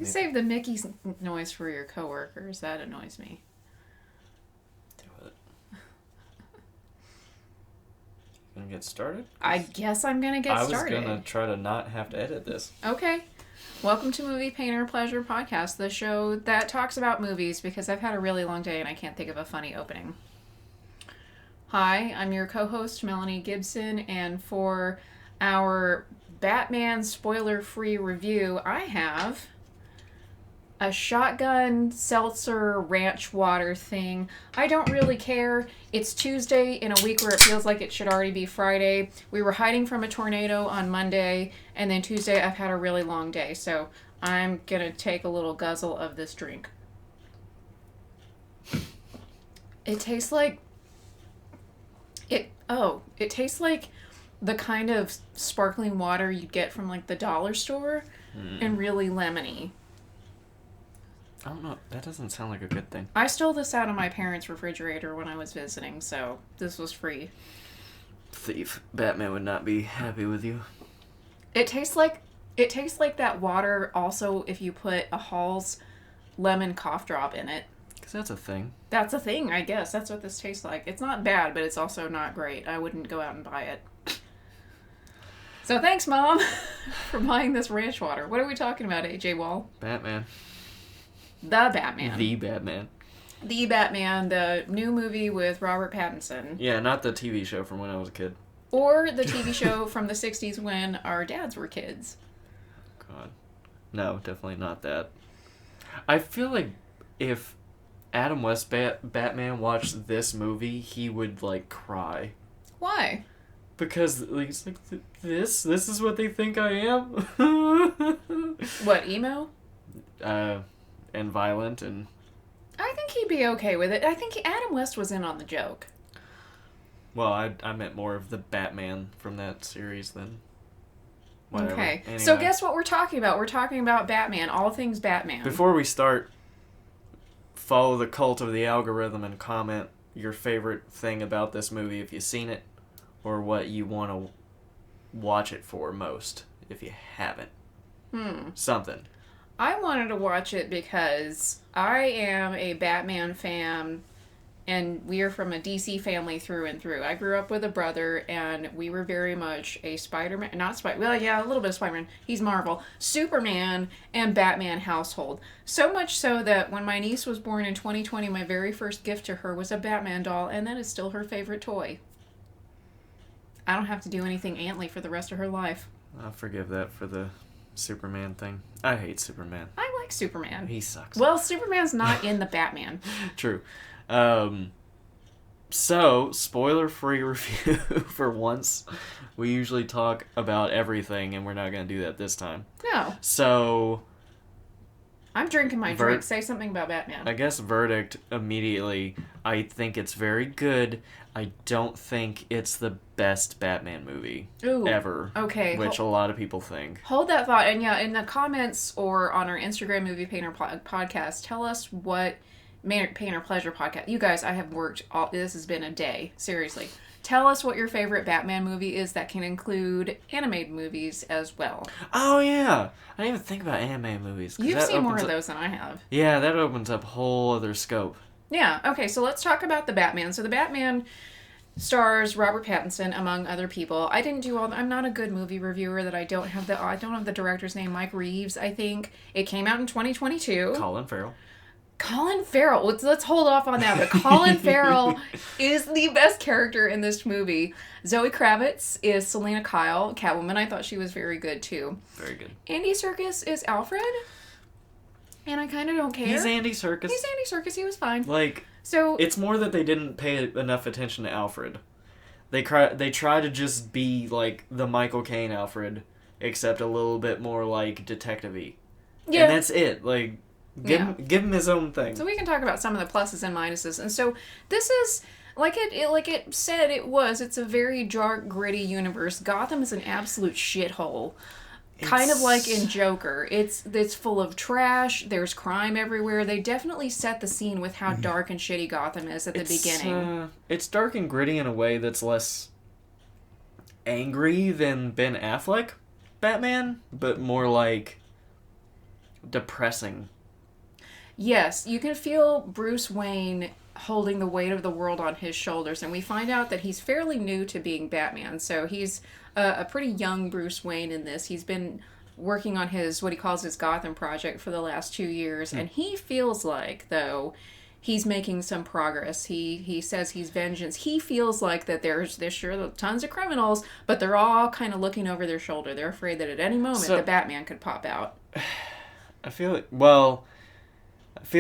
You save the Mickey noise for your coworkers. That annoys me. Do it. Gonna get started? I guess I'm gonna get started. I was gonna try to not have to edit this. Okay. Welcome to Movie Painter Pleasure Podcast, the show that talks about movies because I've had a really long day and I can't think of a funny opening. Hi, I'm your co-host, Melanie Gibson, and for our Batman spoiler-free review, I have a shotgun seltzer ranch water thing. I don't really care. It's Tuesday in a week where it feels like it should already be Friday. We were hiding from a tornado on Monday, and then Tuesday I've had a really long day, so I'm gonna take a little guzzle of this drink. It tastes like... It tastes like the kind of sparkling water you'd get from, like, the dollar store, and really lemony. I don't know. That doesn't sound like a good thing. I stole this out of my parents' refrigerator when I was visiting, so this was free. Thief. Batman would not be happy with you. It tastes like that water also if you put a Hall's lemon cough drop in it. Because that's a thing. That's a thing, I guess. That's what this tastes like. It's not bad, but it's also not great. I wouldn't go out and buy it. So thanks, Mom, for buying this ranch water. What are we talking about, AJ Wall? Batman. The Batman. The Batman. The Batman, the new movie with Robert Pattinson. Yeah, not the TV show from when I was a kid. Or the TV show from the 60s when our dads were kids. God. No, definitely not that. I feel like if Adam West Batman watched this movie, he would, like, cry. Why? Because he's like, this is what they think I am? What, emo? And violent and... I think he'd be okay with it. I think Adam West was in on the joke. Well, I meant more of the Batman from that series than whatever. Okay. Anyway. So guess what we're talking about? We're talking about Batman. All things Batman. Before we start, follow the cult of the algorithm and comment your favorite thing about this movie if you've seen it, or what you want to watch it for most if you haven't. Something. I wanted to watch it because I am a Batman fan, and we are from a DC family through and through. I grew up with a brother, and we were very much a Spider-Man, well, yeah, a little bit of Spider-Man. He's Marvel. Superman and Batman household. So much so that when my niece was born in 2020, my very first gift to her was a Batman doll, and that is still her favorite toy. I don't have to do anything Antly for the rest of her life. I'll forgive that for the Superman thing. I hate Superman. I like Superman. He sucks. Well, Superman's not in the Batman. True. So, spoiler-free review for once. We usually talk about everything, and we're not going to do that this time. No. So... I'm drinking my drink. Say something about Batman. I guess verdict immediately. I think it's very good. I don't think it's the best Batman movie ever. Okay. Which a lot of people think. Hold that thought. And yeah, in the comments or on our Instagram Movie Painter podcast, tell us what Painter Pleasure podcast. You guys, I have worked this has been a day. Seriously. Tell us what your favorite Batman movie is that can include animated movies as well. Oh, yeah. I didn't even think about anime movies. You've seen more of those than I have. Yeah, that opens up a whole other scope. Yeah, okay, so let's talk about the Batman. So the Batman stars Robert Pattinson, among other people. I didn't do I'm not a good movie reviewer that I don't have the director's name, Mike Reeves, I think. It came out in 2022. Colin Farrell. Let's hold off on that. But Colin Farrell is the best character in this movie. Zoe Kravitz is Selena Kyle, Catwoman. I thought she was very good, too. Very good. Andy Serkis is Alfred. And I kind of don't care. He's Andy Serkis. He was fine. So it's more that they didn't pay enough attention to Alfred. They try to just be like the Michael Caine Alfred, except a little bit more like detective-y. Yeah. And that's it. Like... Give him his own thing. So we can talk about some of the pluses and minuses. And so this is, like it said it was, it's a very dark, gritty universe. Gotham is an absolute shithole. Kind of like in Joker. It's full of trash. There's crime everywhere. They definitely set the scene with how dark and shitty Gotham is at the beginning. It's dark and gritty in a way that's less angry than Ben Affleck Batman, but more like... depressing. Yes, you can feel Bruce Wayne holding the weight of the world on his shoulders, and we find out that he's fairly new to being Batman. So he's a pretty young Bruce Wayne in this. He's been working on his what he calls his Gotham project for the last 2 years, and he feels like though he's making some progress. He says he's vengeance. He feels like that there's sure tons of criminals, but they're all kind of looking over their shoulder. They're afraid that at any moment the Batman could pop out. I feel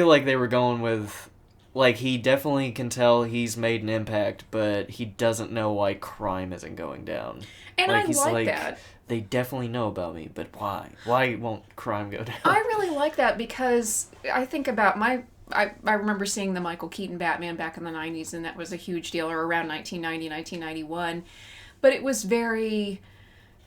like they were going with, like, he definitely can tell he's made an impact, but he doesn't know why crime isn't going down. And I like that. They definitely know about me, but why? Why won't crime go down? I really like that because I think about I remember seeing the Michael Keaton Batman back in the 90s, and that was a huge deal, or around 1990, 1991. But it was very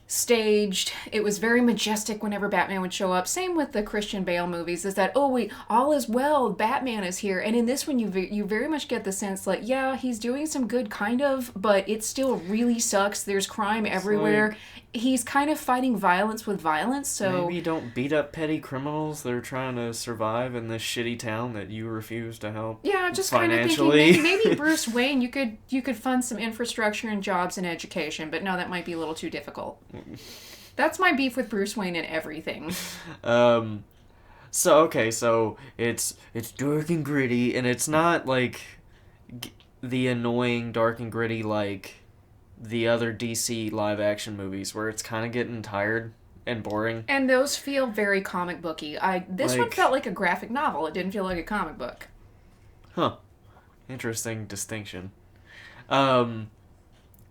staged. It was very majestic whenever Batman would show up. Same with the Christian Bale movies, is that, all is well, Batman is here. And in this one, you very much get the sense, like, yeah, he's doing some good, kind of, but it still really sucks. There's crime everywhere. He's kind of fighting violence with violence, so... Maybe don't beat up petty criminals that are trying to survive in this shitty town that you refuse to help. Yeah, just kind of thinking maybe Bruce Wayne, you could fund some infrastructure and jobs and education, but no, that might be a little too difficult. That's my beef with Bruce Wayne and everything. So it's dark and gritty, and it's not like the annoying dark and gritty like the other DC live action movies where it's kind of getting tired and boring. And those feel very comic booky. This one felt like a graphic novel. It didn't feel like a comic book. Huh. Interesting distinction.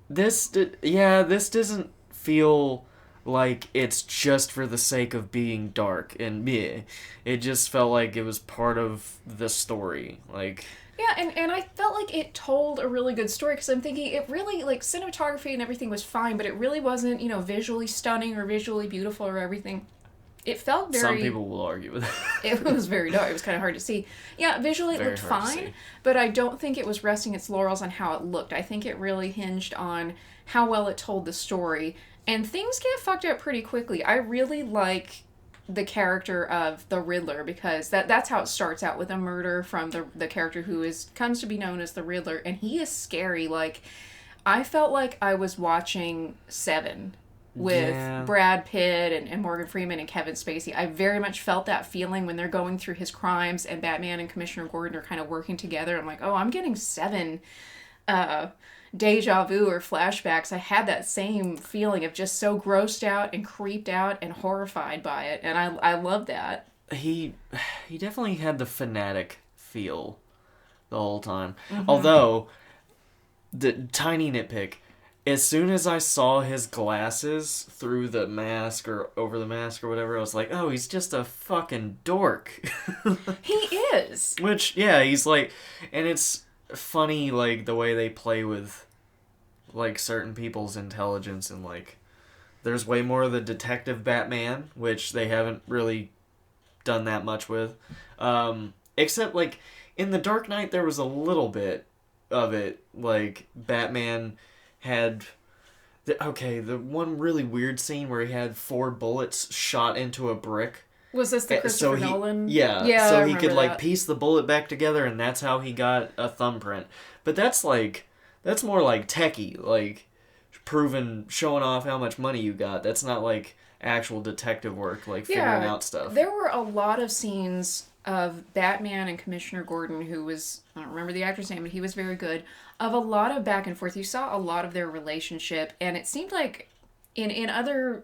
This doesn't feel like it's just for the sake of being dark and meh. It just felt like it was part of the story. Like... Yeah, and I felt like it told a really good story, because I'm thinking it really, like, cinematography and everything was fine, but it really wasn't, visually stunning or visually beautiful or everything. It felt very... Some people will argue with that. It was very dark. It was kind of hard to see. Yeah, visually it looked fine, but I don't think it was resting its laurels on how it looked. I think it really hinged on how well it told the story, and things get fucked up pretty quickly. I really like the character of the Riddler, because that's how it starts out, with a murder from the character who comes to be known as the Riddler, and he is scary. Like, I felt like I was watching Seven with Brad Pitt and Morgan Freeman and Kevin Spacey. I very much felt that feeling when they're going through his crimes and Batman and Commissioner Gordon are kind of working together. I'm like, I'm getting Seven deja vu or flashbacks. I had that same feeling of just so grossed out and creeped out and horrified by it, and I love that. He definitely had the fanatic feel the whole time. Mm-hmm. Although, the tiny nitpick, as soon as I saw his glasses through the mask or over the mask or whatever, I was like, oh, he's just a fucking dork. He is. Which, yeah, he's like, and it's funny, like, the way they play with, like, certain people's intelligence, and, like, there's way more of the detective Batman, which they haven't really done that much with. Except, like, in The Dark Knight, there was a little bit of it. Like, Batman had... the one really weird scene where he had 4 bullets shot into a brick. Was this the Christopher Nolan? Yeah, so he could, like, piece the bullet back together, and that's how he got a thumbprint. But that's more, like, techie, like, showing off how much money you got. That's not, like, actual detective work, like, figuring out stuff. There were a lot of scenes of Batman and Commissioner Gordon, who was, I don't remember the actor's name, but he was very good, of a lot of back and forth. You saw a lot of their relationship, and it seemed like in other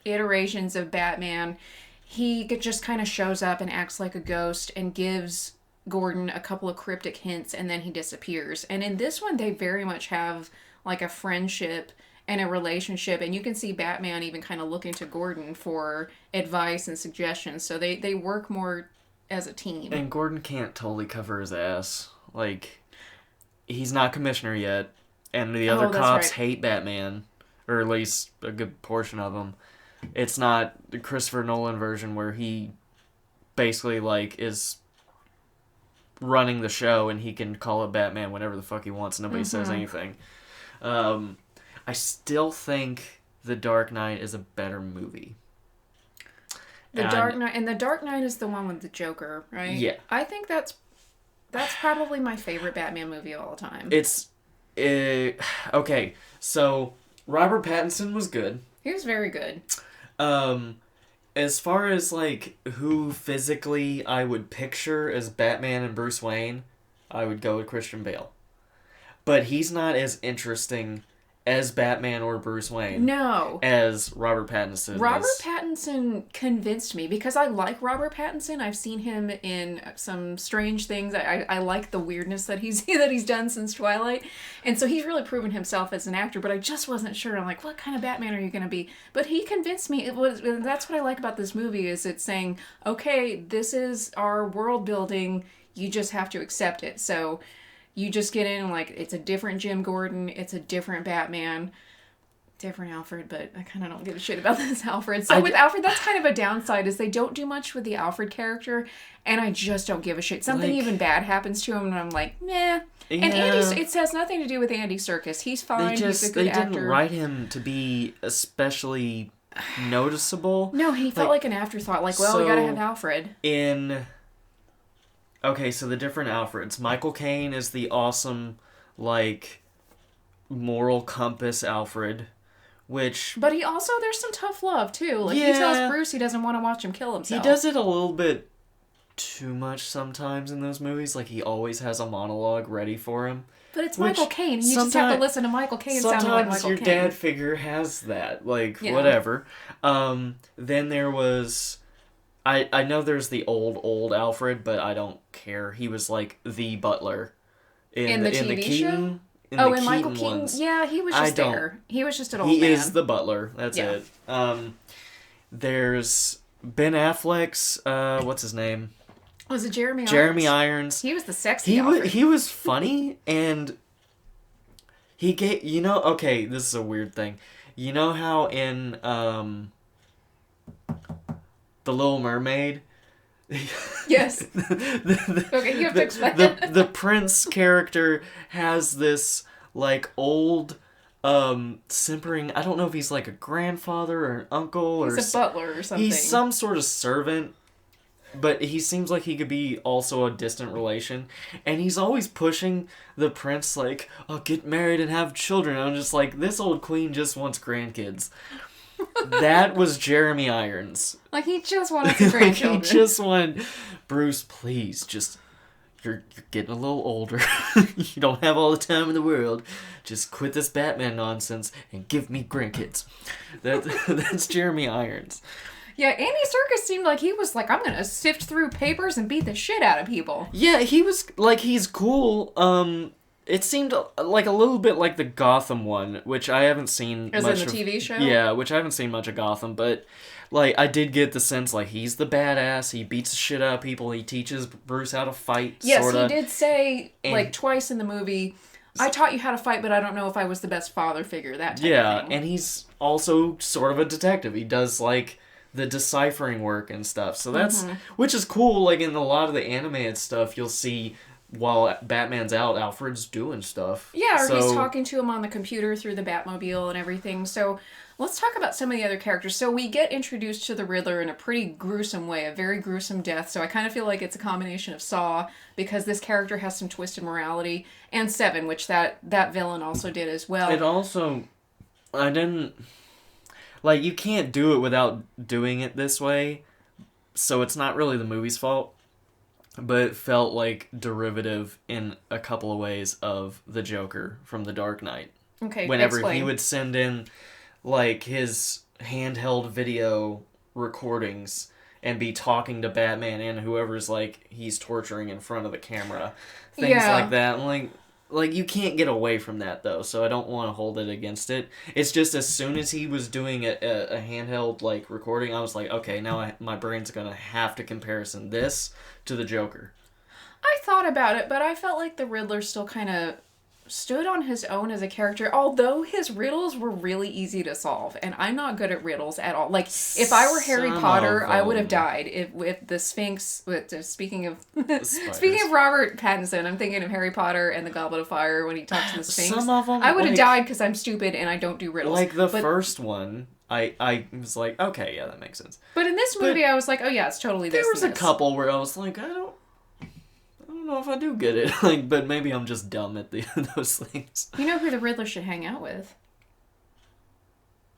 iterations of Batman, he just kind of shows up and acts like a ghost and gives Gordon a couple of cryptic hints, and then he disappears. And in this one, they very much have, like, a friendship and a relationship, and you can see Batman even kind of looking to Gordon for advice and suggestions. So they work more as a team. And Gordon can't totally cover his ass. Like, he's not commissioner yet, and the other cops hate Batman, or at least a good portion of them. It's not the Christopher Nolan version where he basically, like, is running the show and he can call up Batman whenever the fuck he wants. Nobody says anything. I still think The Dark Knight is a better movie. The Dark Knight, and the Dark Knight is the one with the Joker, right? Yeah. I think that's probably my favorite Batman movie of all time. It's okay. So Robert Pattinson was good. He was very good. As far as like who physically I would picture as Batman and Bruce Wayne, I would go with Christian Bale. But he's not as interesting as Batman or Bruce Wayne. No. As Robert Pattinson Robert is. Pattinson convinced me because I like Robert Pattinson. I've seen him in some strange things. I like the weirdness that he's done since Twilight. And so he's really proven himself as an actor, but I just wasn't sure. I'm like, what kind of Batman are you going to be? But he convinced me. That's what I like about this movie is it's saying, okay, this is our world building. You just have to accept it. So you just get in, like, it's a different Jim Gordon, it's a different Batman, different Alfred, but I kind of don't give a shit about this Alfred. So with Alfred, that's kind of a downside, is they don't do much with the Alfred character, and I just don't give a shit. Something even bad happens to him, and I'm like, meh. Yeah. And it has nothing to do with Andy Serkis. He's fine, he's a good actor. They didn't write him to be especially noticeable. No, he felt like an afterthought, like, well, we gotta have Alfred. Okay, so the different Alfreds. Michael Caine is the awesome, like, moral compass Alfred, which... But he also, there's some tough love, too. Like, he tells Bruce he doesn't want to watch him kill himself. He does it a little bit too much sometimes in those movies. Like, he always has a monologue ready for him. But it's Michael Caine. You just have to listen to Michael Caine sounding like Michael Caine. Sometimes your dad figure has that. Like, whatever. Then there was... I know there's the old Alfred, but I don't care. He was like the butler in the TV Keaton, show. In Michael Keaton. Yeah, he was just there. He was just an old man. He is the butler. That's it. There's Ben Affleck's what's his name? Was it Jeremy Irons? Jeremy Irons. He was the sexy Alfred. He was funny, and he gave okay, this is a weird thing. You know how in The Little Mermaid. Yes. Okay, you have to explain. The prince character has this like old simpering. I don't know if he's like a grandfather or an uncle or he's a butler or something. He's some sort of servant, but he seems like he could be also a distant relation, and he's always pushing the prince like, "Oh, get married and have children." And I'm just like, this old queen just wants grandkids. That was Jeremy Irons. Like, he just wanted some grandchildren. He just wanted, Bruce, please, just, you're getting a little older. You don't have all the time in the world. Just quit this Batman nonsense and give me grandkids. That's Jeremy Irons. Yeah, Andy Serkis seemed like he was like, I'm gonna sift through papers and beat the shit out of people. Yeah, he was, like, he's cool. It seemed like a little bit like the Gotham one, which I haven't seen much of. As in the TV show? Yeah, which I haven't seen much of Gotham, but, like, I did get the sense, like, he's the badass, he beats the shit out of people, he teaches Bruce how to fight, yes, sorta. He did say, like, twice in the movie, I taught you how to fight, but I don't know if I was the best father figure, that type of thing. Yeah, and he's also sort of a detective. He does, like, the deciphering work and stuff, so that's, which is cool, like, in a lot of the animated stuff, you'll see... While Batman's out, Alfred's doing stuff. Yeah, or he's talking to him on the computer through the Batmobile and everything. So let's talk about some of the other characters. So we get introduced to the Riddler in a pretty gruesome way, a very gruesome death. So I kind of feel like it's a combination of Saw, because this character has some twisted morality, and Seven, which that villain also did as well. It also... I didn't... Like, you can't do it without doing it this way, so it's not really the movie's fault. But it felt like derivative in a couple of ways of the Joker from The Dark Knight. Okay, whenever explain. He would send in, like, his handheld video recordings and be talking to Batman and whoever's, like, he's torturing in front of the camera. Things like that. And, like, you can't get away from that, though, so I don't want to hold it against it. It's just as soon as he was doing a handheld, like, recording, I was like, okay, now my brain's gonna have to comparison this to the Joker. I thought about it, but I felt like the Riddler still kind of stood on his own as a character, although his riddles were really easy to solve, and I'm not good at riddles at all. Like, if I were Harry Potter, I would have died. If the Sphinx, speaking of Robert Pattinson, I'm thinking of Harry Potter and the Goblet of Fire when he talks to the Sphinx. Some of them, I would have died because I'm stupid and I don't do riddles. Like the first one, I was like, okay, yeah, that makes sense. But in this movie, I was like, oh yeah, it's totally this. There was a couple where I was like, I don't know if I do get it. Like, but maybe I'm just dumb at those things. You know who the Riddler should hang out with?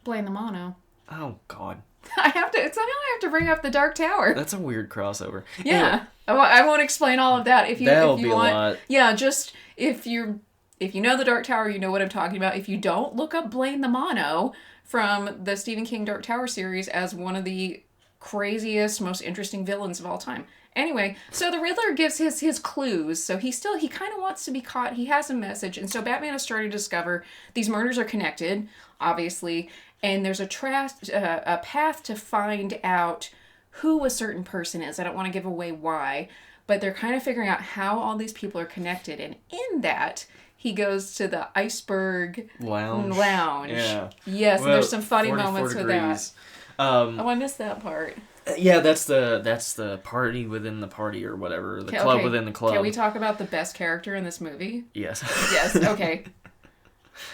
Blame the Mono. Oh God. Somehow I have to bring up the Dark Tower. That's a weird crossover. Yeah. Anyway, I won't explain all of that. That'll if you be want, a lot. Yeah, just if you know the Dark Tower, you know what I'm talking about. If you don't, look up Blaine the Mono from the Stephen King Dark Tower series as one of the craziest, most interesting villains of all time. Anyway, so the Riddler gives his clues. So he kind of wants to be caught. He has a message. And so Batman has started to discover these murders are connected, obviously. And there's a path to find out who a certain person is. I don't want to give away why. But they're kind of figuring out how all these people are connected. And in that, he goes to the Iceberg Lounge. Yeah. Yes, well, and there's some funny moments with that. I missed that part. Yeah, that's the party within the party or whatever. The club within the club. Can we talk about the best character in this movie? Yes. Yes, okay.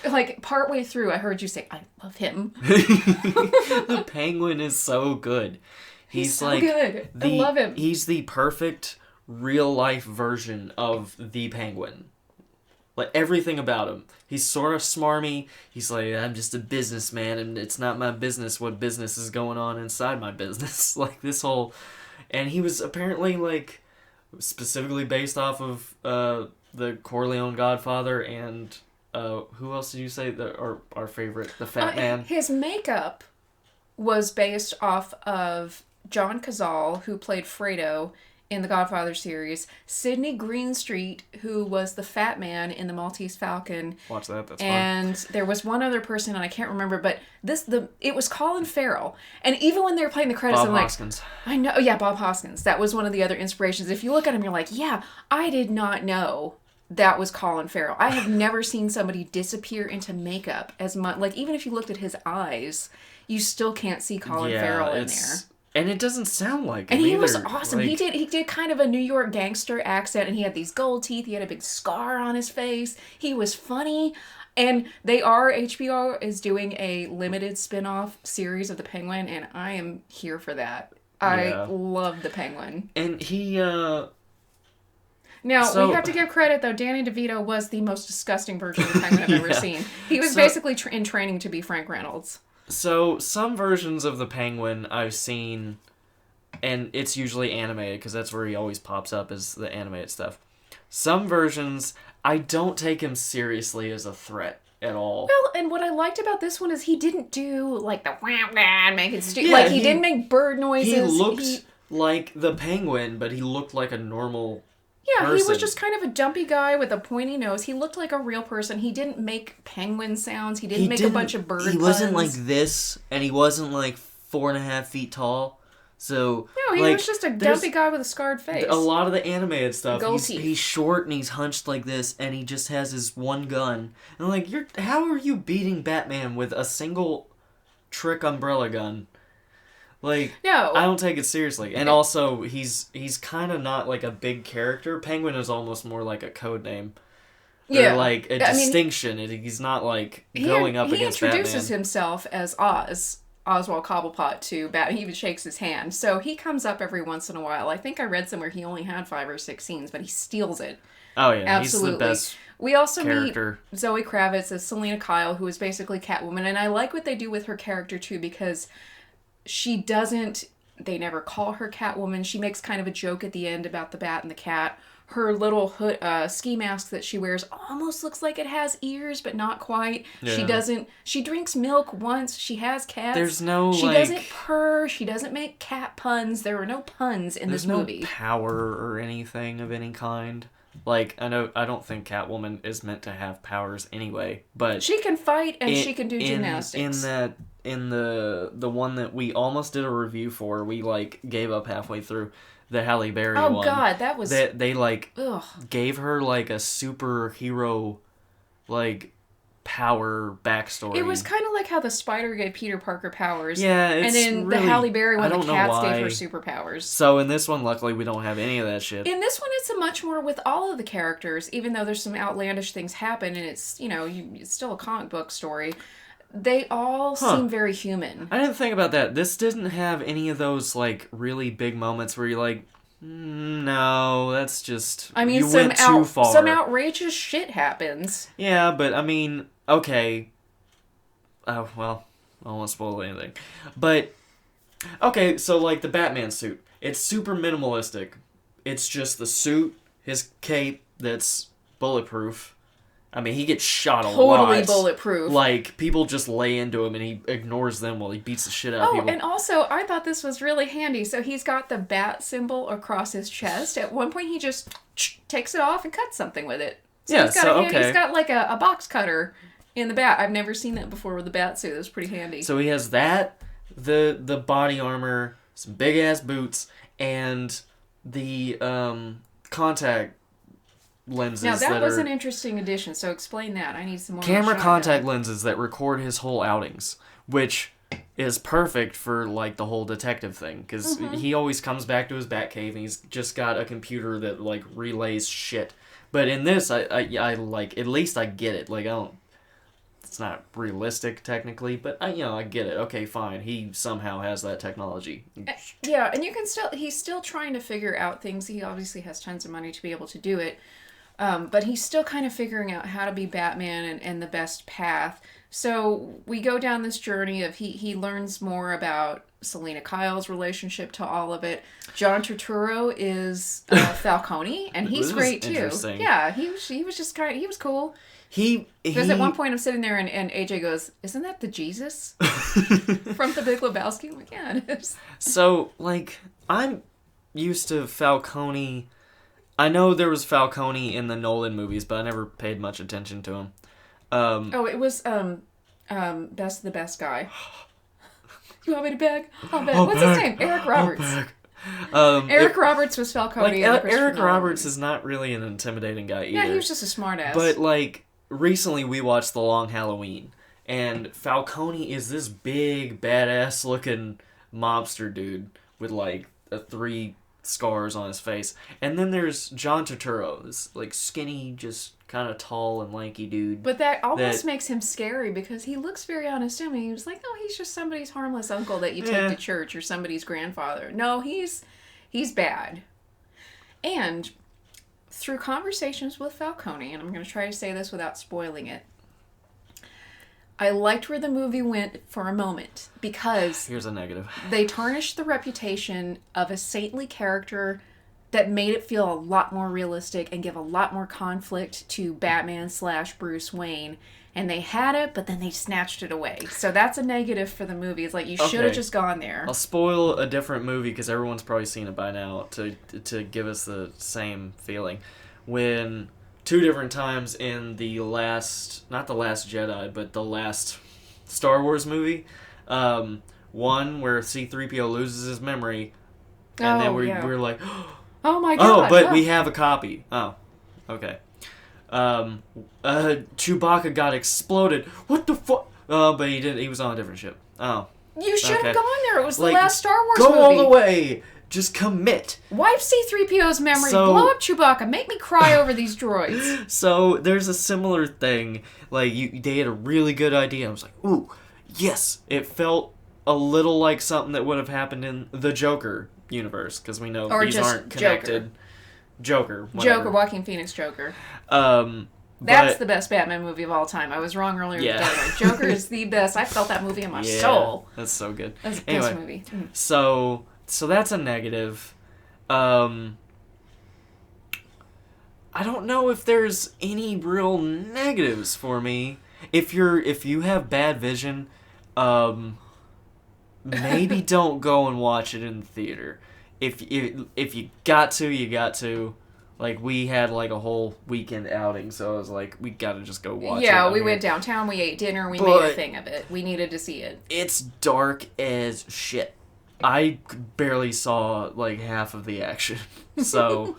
Like, partway through, I heard you say, I love him. The Penguin is so good. He's so like good. I love him. He's the perfect real-life version of the Penguin. Like, everything about him. He's sort of smarmy. He's like, I'm just a businessman, and it's not my business what business is going on inside my business. Like, this whole... And he was apparently, like, specifically based off of the Corleone Godfather and... who else did you say? Our favorite, the Fat Man? His makeup was based off of John Cazale, who played Fredo in the Godfather series, Sidney Greenstreet, who was the Fat Man in the Maltese Falcon. Watch that, that's and fun. There was one other person, and I can't remember, but it was Colin Farrell. And even when they were playing the credits, Bob I'm like, Hoskins. I know, yeah, Bob Hoskins. That was one of the other inspirations. If you look at him, you're like, yeah, I did not know that was Colin Farrell. I have never seen somebody disappear into makeup as much. Like, even if you looked at his eyes, you still can't see Colin Farrell in there. And it doesn't sound like him And he either. was awesome. Like, he did kind of a New York gangster accent, and he had these gold teeth. He had a big scar on his face. He was funny. And HBO is doing a limited spin-off series of The Penguin, and I am here for that. I love The Penguin. And he, Now, we have to give credit, though. Danny DeVito was the most disgusting version of the Penguin I've ever seen. He was basically in training to be Frank Reynolds. So, some versions of the Penguin I've seen, and it's usually animated, because that's where he always pops up, is the animated stuff. Some versions, I don't take him seriously as a threat at all. Well, and what I liked about this one is he didn't do, like, the wham, making stupid. Like, he didn't make bird noises. He looked like the Penguin, but he looked like a normal person. He was just kind of a dumpy guy with a pointy nose. He looked like a real person. He didn't make penguin sounds. He didn't make a bunch of bird puns. He wasn't like this, and he wasn't like 4.5 feet tall. So no, he was just a dumpy guy with a scarred face. A lot of the animated stuff, teeth. He's short and he's hunched like this, and he just has his one gun. And I'm like, how are you beating Batman with a single trick umbrella gun? Like, no. I don't take it seriously. And also, he's kind of not like a big character. Penguin is almost more like a code name. Yeah. Or like a distinction. He's not like going up against Batman. He introduces himself as Oswald Cobblepot to Batman. He even shakes his hand. So he comes up every once in a while. I think I read somewhere he only had 5 or 6 scenes, but he steals it. Oh yeah, absolutely. He's the best. We also character. Meet Zoe Kravitz as Selena Kyle, who is basically Catwoman, and I like what they do with her character too, because they never call her Catwoman. She makes kind of a joke at the end about the bat and the cat. Her little hood, ski mask that she wears almost looks like it has ears, but not quite. Yeah. She drinks milk once. She has cats. There's no, She doesn't purr. She doesn't make cat puns. There are no puns in this movie. There's no power or anything of any kind. Like, I don't think Catwoman is meant to have powers anyway, but... She can fight and she can do gymnastics. In the one that we almost did a review for, we, like, gave up halfway through, the Halle Berry one. Oh, God, that was... They like, gave her, like, a superhero, like, power backstory. It was kind of like how the Spider gave Peter Parker powers. Yeah, it's and then really, the Halle Berry one, the cats gave her superpowers. So in this one, luckily, we don't have any of that shit. In this one, it's a much more with all of the characters, even though there's some outlandish things happen, and it's, it's still a comic book story. they all seem very human. I didn't think about that. This didn't have any of those, like, really big moments where you're like, no, that's just... I mean, you went too far. Some outrageous shit happens. Yeah, but, I mean, okay. Oh, well, I won't spoil anything. But, okay, so, like, the Batman suit. It's super minimalistic. It's just the suit, his cape that's bulletproof. I mean, he gets shot a lot. Totally bulletproof. Like, people just lay into him and he ignores them while he beats the shit out of people. Oh, and also, I thought this was really handy. So he's got the bat symbol across his chest. At one point, he just takes it off and cuts something with it. So he's got like a box cutter in the bat. I've never seen that before with the bat suit. That's pretty handy. So he has that, the body armor, some big-ass boots, and the contact lenses. Now that was an interesting addition, so explain that. I need some more camera contact lenses that record his whole outings, which is perfect for like the whole detective thing, because he always comes back to his Batcave and he's just got a computer that like relays shit. But in this, I like, at least I get it. Like, I don't, it's not realistic technically, but I get it. Okay, fine. He somehow has that technology. Yeah, and you can still, he's still trying to figure out things. He obviously has tons of money to be able to do it. But he's still kind of figuring out how to be Batman and the best path. So we go down this journey of he learns more about Selena Kyle's relationship to all of it. John Turturro is Falcone, and he's great too. Yeah, he was just kind of, he was cool. Because at one point I'm sitting there and AJ goes, "Isn't that the Jesus from The Big Lebowski?" I'm like, yeah, it is. So like, I'm used to Falcone. I know there was Falcone in the Nolan movies, but I never paid much attention to him. It was Best of the Best Guy. You want me to beg? I'll beg. What's his name? Eric Roberts. Eric Roberts was Falcone. Like, Eric Roberts is not really an intimidating guy either. Yeah, he was just a smartass. But like, recently we watched The Long Halloween, and Falcone is this big, badass looking mobster dude with like 3 scars on his face. And then there's John Turturro, this like skinny, just kind of tall and lanky dude. But that almost makes him scary because he looks very unassuming. He was like, oh, he's just somebody's harmless uncle that you take to church, or somebody's grandfather. No, he's bad. And through conversations with Falcone, and I'm going to try to say this without spoiling it, I liked where the movie went for a moment, because here's a negative. They tarnished the reputation of a saintly character that made it feel a lot more realistic and give a lot more conflict to Batman / Bruce Wayne. And they had it, but then they snatched it away. So that's a negative for the movie. It's like, you should have just gone there. I'll spoil a different movie because everyone's probably seen it by now to give us the same feeling. When 2 different times in the last, not the Last Jedi, but the last Star Wars movie, one where C-3PO loses his memory, and then we're like, oh my god! Oh, but we have a copy. Oh, okay. Chewbacca got exploded. What the fuck? But he didn't. He was on a different ship. Oh, you should have gone there. It was the last Star Wars movie. Go all the way. Just commit. Wipe C-3PO's memory. Blow up Chewbacca. Make me cry over these droids. So there's a similar thing. Like, they had a really good idea. I was like, ooh, yes. It felt a little like something that would have happened in the Joker universe, because we know these aren't connected. Joker. Joaquin Phoenix Joker. That's the best Batman movie of all time. I was wrong earlier today. Like, Joker is the best. I felt that movie in my soul. That's so good. That's the best movie. So that's a negative. I don't know if there's any real negatives for me. If you have bad vision, maybe don't go and watch it in the theater. If you got to, you got to. Like, we had like a whole weekend outing, so I was like, we gotta just go watch it. Yeah, we went downtown, we ate dinner, we made a thing of it. We needed to see it. It's dark as shit. I barely saw like half of the action, so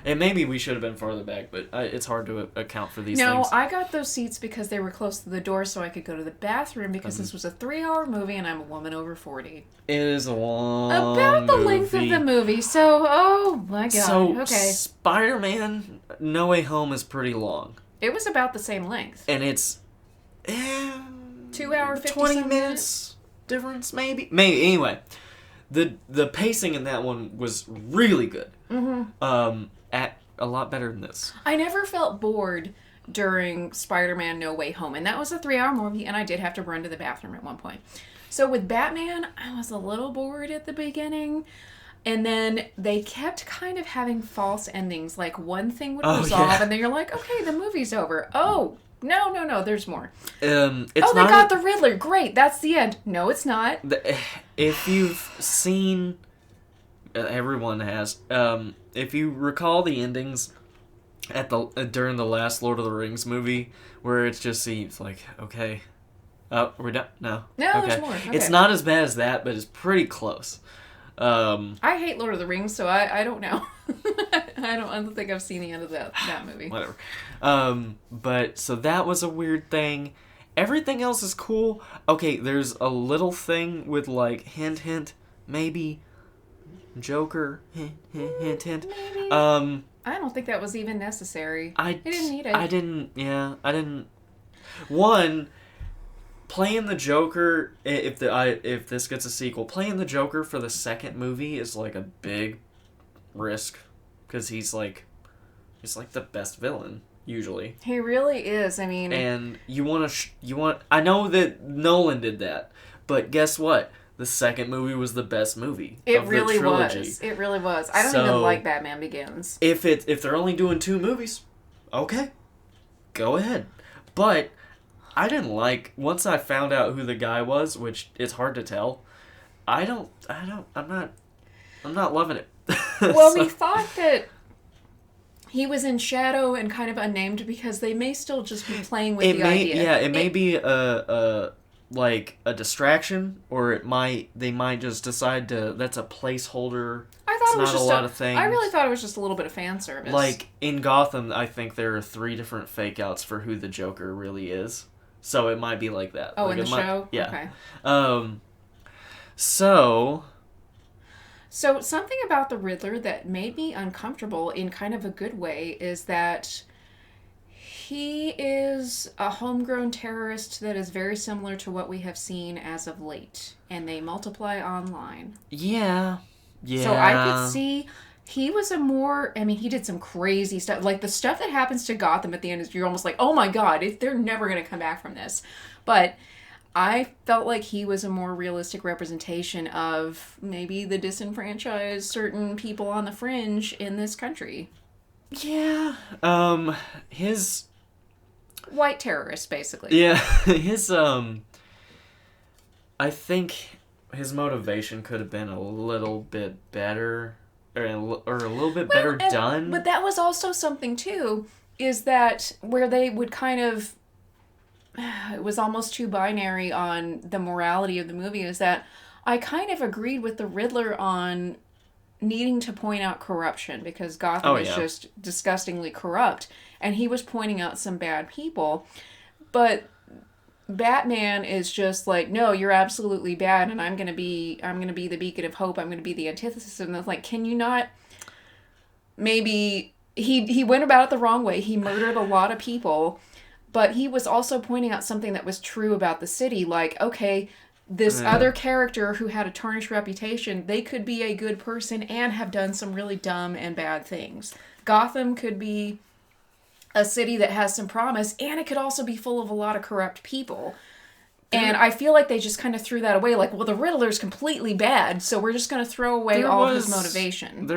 and maybe we should have been farther back, but it's hard to account for these things. No, I got those seats because they were close to the door, so I could go to the bathroom, because this was a 3-hour movie, and I'm a woman over 40. It is a long About the length of the movie, so, oh my god. So, okay. Spider-Man No Way Home is pretty long. It was about the same length. And it's... 2 hour 50 20 minutes difference, maybe. Anyway, the pacing in that one was really good. At a lot better than this. I never felt bored during Spider-Man No Way Home, and that was a 3-hour movie, and I did have to run to the bathroom at one point. So with Batman, I was a little bored at the beginning, and then they kept kind of having false endings. Like, one thing would resolve, and then you're like, okay, the movie's over. Oh, no, there's more. They got the Riddler. Great, that's the end. No, it's not. If you've seen... everyone has. If you recall the endings at during the last Lord of the Rings movie, where it just seems like, okay, we're done. No, okay. There's more. Okay. It's not as bad as that, but it's pretty close. I hate Lord of the Rings, so I don't know. I don't think I've seen the end of that movie. Whatever. But so that was a weird thing. Everything else is cool. Okay, there's a little thing with like hint, maybe. Joker, hint. Maybe. I don't think that was even necessary. I didn't need it. I didn't. One, playing the Joker, if this gets a sequel, playing the Joker for the second movie is like a big risk, because he's like the best villain usually. He really is. I mean, and you want. I know that Nolan did that, but guess what? The second movie was the best movie of the trilogy. It really was. I don't even like Batman Begins. If they're only doing 2 movies, okay, go ahead. But I didn't like, once I found out who the guy was, which it's hard to tell. I'm not loving it. Well, we thought that he was in shadow and kind of unnamed because they may still just be playing with the idea. Yeah, it may be like a distraction, or they might just decide that's a placeholder. I thought it was not just a lot of things. I really thought it was just a little bit of fan service. Like in Gotham, I think there are 3 different fake outs for who the Joker really is, so it might be like that. Oh, like in the show? Yeah. Okay. So something about the Riddler that made me uncomfortable in kind of a good way is that he is a homegrown terrorist that is very similar to what we have seen as of late, and they multiply online. Yeah. So I could see he was he did some crazy stuff. Like, the stuff that happens to Gotham at the end is, you're almost like, oh my god, they're never going to come back from this. But I felt like he was a more realistic representation of maybe the disenfranchised, certain people on the fringe in this country. Yeah. His... white terrorist, basically. Yeah, I think his motivation could have been a little bit better, or a little bit better done. But that was also something, too, is that where they would kind of... it was almost too binary on the morality of the movie, is that I kind of agreed with the Riddler on needing to point out corruption, because Gotham is just disgustingly corrupt, and he was pointing out some bad people. But Batman is just like, no, you're absolutely bad, and I'm gonna be the beacon of hope. I'm gonna be the antithesis. And it's like, can you not? Maybe he went about it the wrong way. He murdered a lot of people, but he was also pointing out something that was true about the city. Like, okay, this other character who had a tarnished reputation, they could be a good person and have done some really dumb and bad things. Gotham could be a city that has some promise, and it could also be full of a lot of corrupt people. And I feel like they just kind of threw that away. Like, well, the Riddler's completely bad, so we're just going to throw away all of his motivation.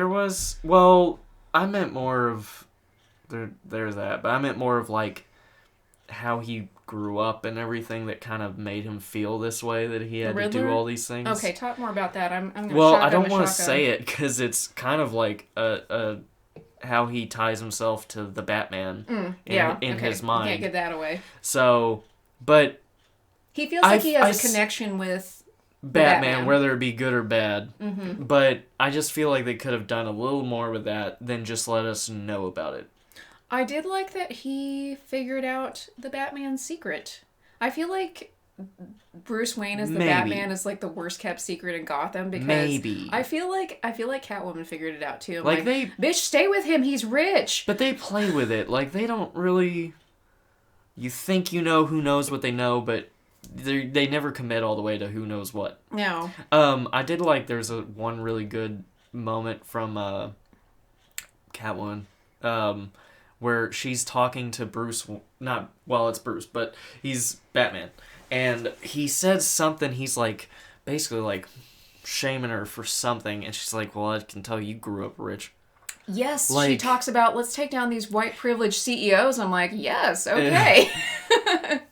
I meant more of... There's that, but I meant more of, like, how he grew up and everything that kind of made him feel this way, that he had to do all these things. Okay, talk more about that. I'm going to I don't want to say it, because it's kind of like how he ties himself to the Batman in his mind. You can't give that away. So, but... he feels like he has a connection with Batman, whether it be good or bad. Mm-hmm. But I just feel like they could have done a little more with that than just let us know about it. I did like that he figured out the Batman secret. I feel like Bruce Wayne as the Batman is like the worst kept secret in Gotham, because I feel like Catwoman figured it out too. Like bitch, stay with him, he's rich. But they play with it. Like, they don't really... You think you know who knows what they know, but they never commit all the way to who knows what. No. I did like there's one really good moment from Catwoman, where she's talking to Bruce. It's Bruce, but he's Batman, and he said something. He's like basically like shaming her for something, and she's like, "Well, I can tell you grew up rich." Yes, like, she talks about, let's take down these white privileged CEOs. I'm like, yes, okay.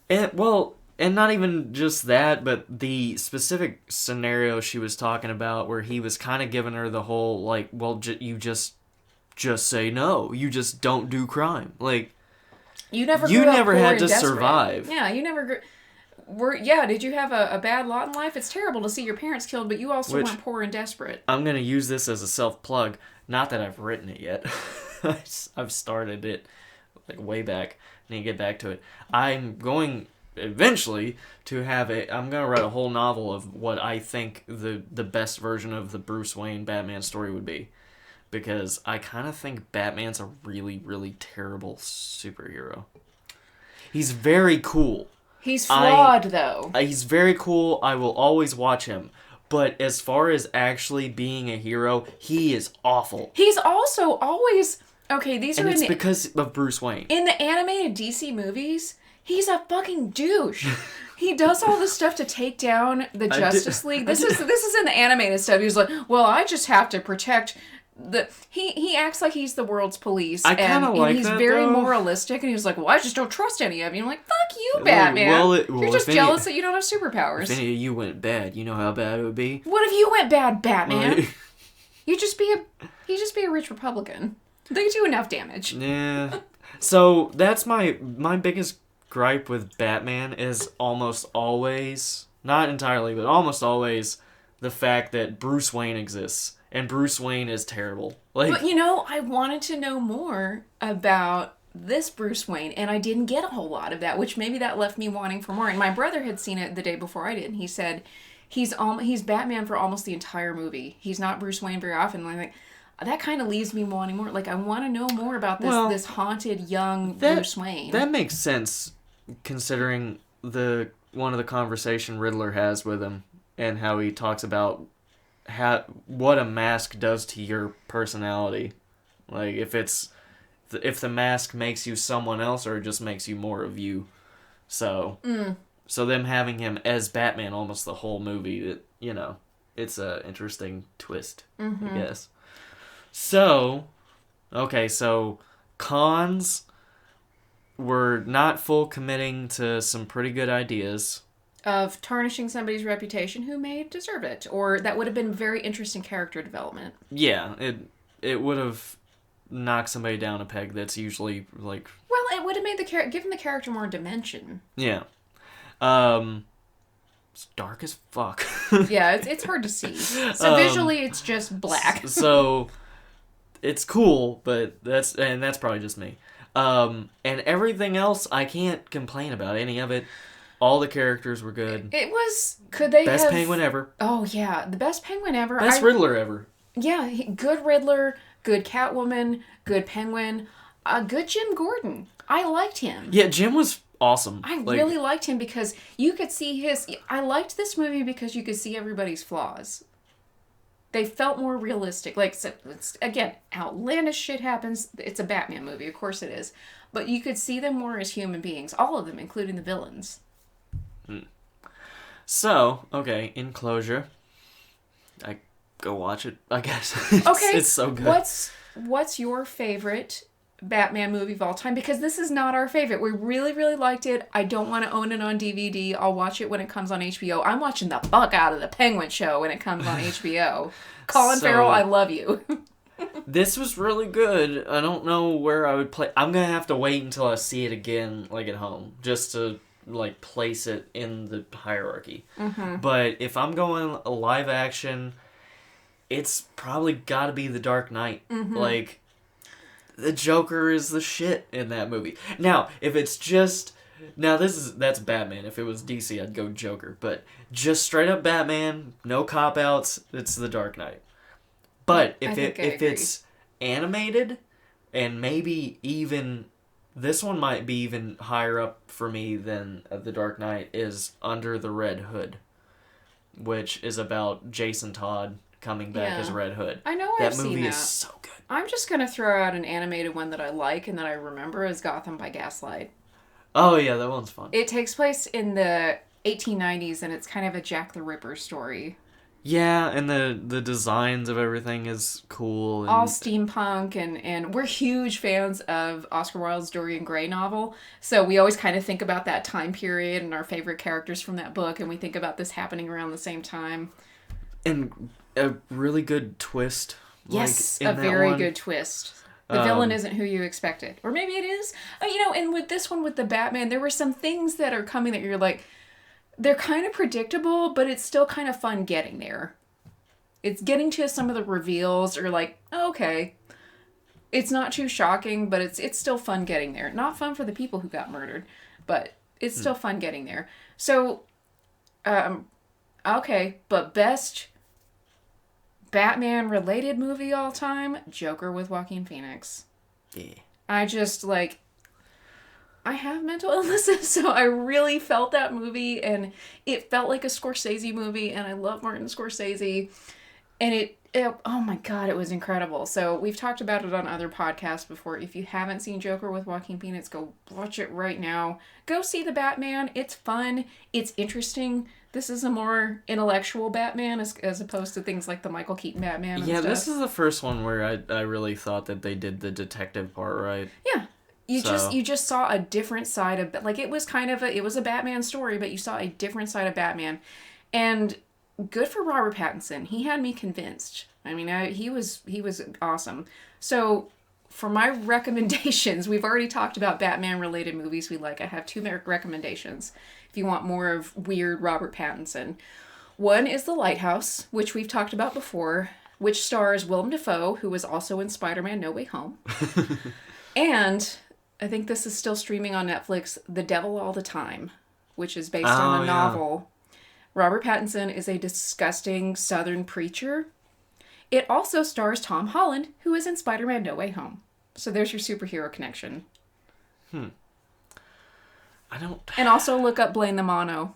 And not even just that, but the specific scenario she was talking about where he was kind of giving her the whole, like, well, you just say no. You just don't do crime. Like, you never had to survive. Yeah, you never did you have a bad lot in life? It's terrible to see your parents killed, but you also weren't poor and desperate. I'm going to use this as a self-plug. Not that I've written it yet. I've started it like way back. I need to get back to it. I'm going eventually to I'm going to write a whole novel of what I think the best version of the Bruce Wayne Batman story would be. Because I kind of think Batman's a really, really terrible superhero. He's very cool. He's flawed, though. He's very cool. I will always watch him. But as far as actually being a hero, he is awful. He's also always... Okay, it's because of Bruce Wayne. In the animated DC movies, he's a fucking douche. He does all this stuff to take down the Justice League. This is in the animated stuff. He's like, well, I just have to protect... He acts like he's the world's police. I kind of like he's that, very though. Moralistic, and he's like, well, I just don't trust any of you. I'm like, fuck you, Batman. You're just jealous that you don't have superpowers. If any of you went bad, you know how bad it would be? What if you went bad, Batman? He'd just be a rich Republican. They do enough damage. Yeah. So that's my biggest gripe with Batman is almost always, not entirely, but almost always, the fact that Bruce Wayne exists. And Bruce Wayne is terrible. Like, but I wanted to know more about this Bruce Wayne, and I didn't get a whole lot of that, which maybe that left me wanting for more. And my brother had seen it the day before I did, and he said he's Batman for almost the entire movie. He's not Bruce Wayne very often. Like, that kind of leaves me wanting more. Like, I want to know more about this haunted young Bruce Wayne. That makes sense, considering one of the conversation Riddler has with him, and how he talks about what a mask does to your personality. Like, if the mask makes you someone else or it just makes you more of you. So them having him as Batman almost the whole movie, it's a interesting twist, I guess. So cons were not full committing to some pretty good ideas. Of tarnishing somebody's reputation who may deserve it. Or that would have been very interesting character development. Yeah, it would have knocked somebody down a peg that's usually, like... Well, it would have made given the character more dimension. Yeah. It's dark as fuck. Yeah, it's hard to see. So visually, it's just black. So, it's cool, but that's probably just me. And everything else, I can't complain about any of it. All the characters were good. It was... Could they Best Penguin ever. Oh, yeah. The best Penguin ever. Best Riddler ever. Yeah. Good Riddler, good Catwoman, good Penguin, good Jim Gordon. I liked him. Yeah, Jim was awesome. I really liked him because you could see his... I liked this movie because you could see everybody's flaws. They felt more realistic. Like, again, outlandish shit happens. It's a Batman movie. Of course it is. But you could see them more as human beings. All of them, including the villains. So, okay, in closure, I go watch it, I guess. It's so good. What's your favorite Batman movie of all time? Because this is not our favorite. We really, really liked it. I don't want to own it on DVD. I'll watch it when it comes on HBO. I'm watching the fuck out of the Penguin show when it comes on HBO. Colin Farrell, I love you. This was really good. I don't know where I would play. I'm going to have to wait until I see it again, like at home, just to... like place it in the hierarchy. But if I'm going a live action, it's probably got to be The Dark Knight. Like, the Joker is the shit in that movie. Now, if it's just that's Batman. If it was DC, I'd go Joker. But just straight up Batman, no cop outs. It's The Dark Knight. But if it's animated and maybe even this one might be even higher up for me than The Dark Knight, is Under the Red Hood, which is about Jason Todd coming back as Red Hood. I know I've seen that. That movie is so good. I'm just going to throw out an animated one that I like and that I remember as Gotham by Gaslight. Oh, yeah, that one's fun. It takes place in the 1890s, and it's kind of a Jack the Ripper story. Yeah, and the designs of everything is cool. And all steampunk, and we're huge fans of Oscar Wilde's Dorian Gray novel, so we always kind of think about that time period and our favorite characters from that book, and we think about this happening around the same time. And a really good twist. Yes, a very good twist. The villain isn't who you expected. Or maybe it is. And with this one, with the Batman, there were some things that are coming that you're like, they're kind of predictable, but it's still kind of fun getting there. It's getting to some of the reveals, or like, oh, okay. It's not too shocking, but it's still fun getting there. Not fun for the people who got murdered, but it's still fun getting there. So, okay, but best Batman-related movie all time, Joker with Joaquin Phoenix. Yeah. I just, I have mental illnesses, so I really felt that movie, and it felt like a Scorsese movie, and I love Martin Scorsese, and it oh my god, it was incredible. So we've talked about it on other podcasts before. If you haven't seen Joker with Joaquin Phoenix, go watch it right now. Go see the Batman. It's fun. It's interesting. This is a more intellectual Batman as opposed to things like the Michael Keaton Batman and stuff. This is the first one where I really thought that they did the detective part right. Yeah. You just saw a different side of, it was kind of it was a Batman story, but you saw a different side of Batman. And good for Robert Pattinson. He had me convinced. I mean, he was awesome. So for my recommendations, we've already talked about Batman-related movies we like. I have 2 recommendations if you want more of weird Robert Pattinson. One is The Lighthouse, which we've talked about before, which stars Willem Dafoe, who was also in Spider-Man No Way Home. And I think this is still streaming on Netflix, The Devil All the Time, which is based on a novel. Robert Pattinson is a disgusting Southern preacher. It also stars Tom Holland, who is in Spider-Man No Way Home. So there's your superhero connection. I don't... And also look up Blaine the Mono.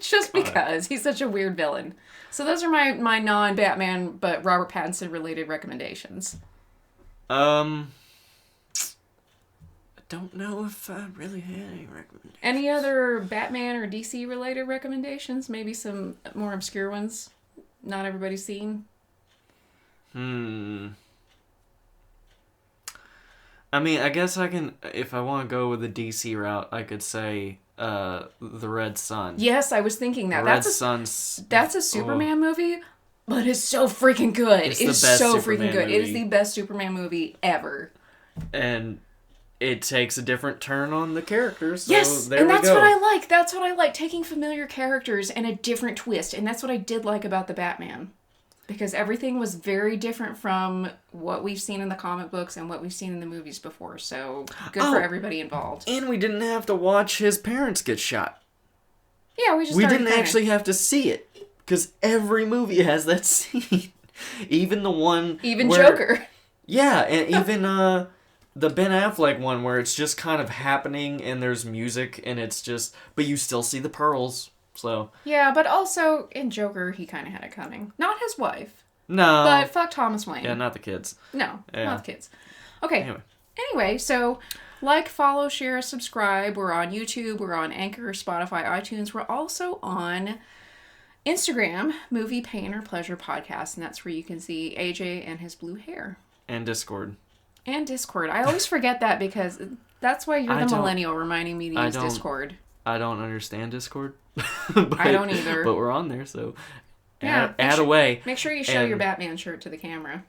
Just because. He's such a weird villain. So those are my non-Batman, but Robert Pattinson-related recommendations. I don't know if I really had any recommendations. Any other Batman or DC related recommendations? Maybe some more obscure ones not everybody's seen? I mean, I guess I can, if I want to go with the DC route, I could say The Red Sun. Yes, I was thinking that. That's a Superman movie, but it's so freaking good. It's the best so freaking good. Movie. It is the best Superman movie ever. And it takes a different turn on the characters. So yes, and that's what I like. That's what I like, taking familiar characters and a different twist. And that's what I did like about the Batman. Because everything was very different from what we've seen in the comic books and what we've seen in the movies before. So, good for everybody involved. And we didn't have to watch his parents get shot. Yeah, we didn't actually have to see it. Because every movie has that scene. Even the one Even Joker. Yeah, and even the Ben Affleck one where it's just kind of happening and there's music and it's just... But you still see the pearls. So yeah, but also in Joker, he kind of had it coming. Not his wife. No. But fuck Thomas Wayne. Yeah, not the kids. No, not the kids. Okay. Anyway, so like, follow, share, subscribe. We're on YouTube. We're on Anchor, Spotify, iTunes. We're also on Instagram, Movie Pain or Pleasure Podcast, and that's where you can see AJ and his blue hair. And Discord. I always forget that because that's why you're the millennial reminding me to use Discord. I don't understand Discord. I don't either. But we're on there, so add away. Make sure you show your Batman shirt to the camera.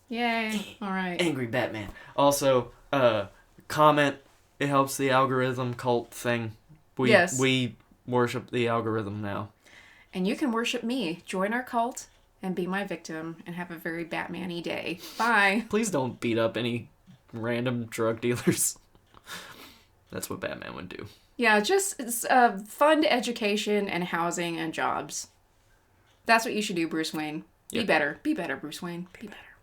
Yay. All right. Angry Batman. Also, comment. It helps the algorithm cult thing. We worship the algorithm now. And you can worship me. Join our cult and be my victim and have a very Batman-y day. Bye. Please don't beat up any random drug dealers. That's what Batman would do. Yeah, just fund education and housing and jobs. That's what you should do, Bruce Wayne. Be better. Be better, Bruce Wayne. Be better.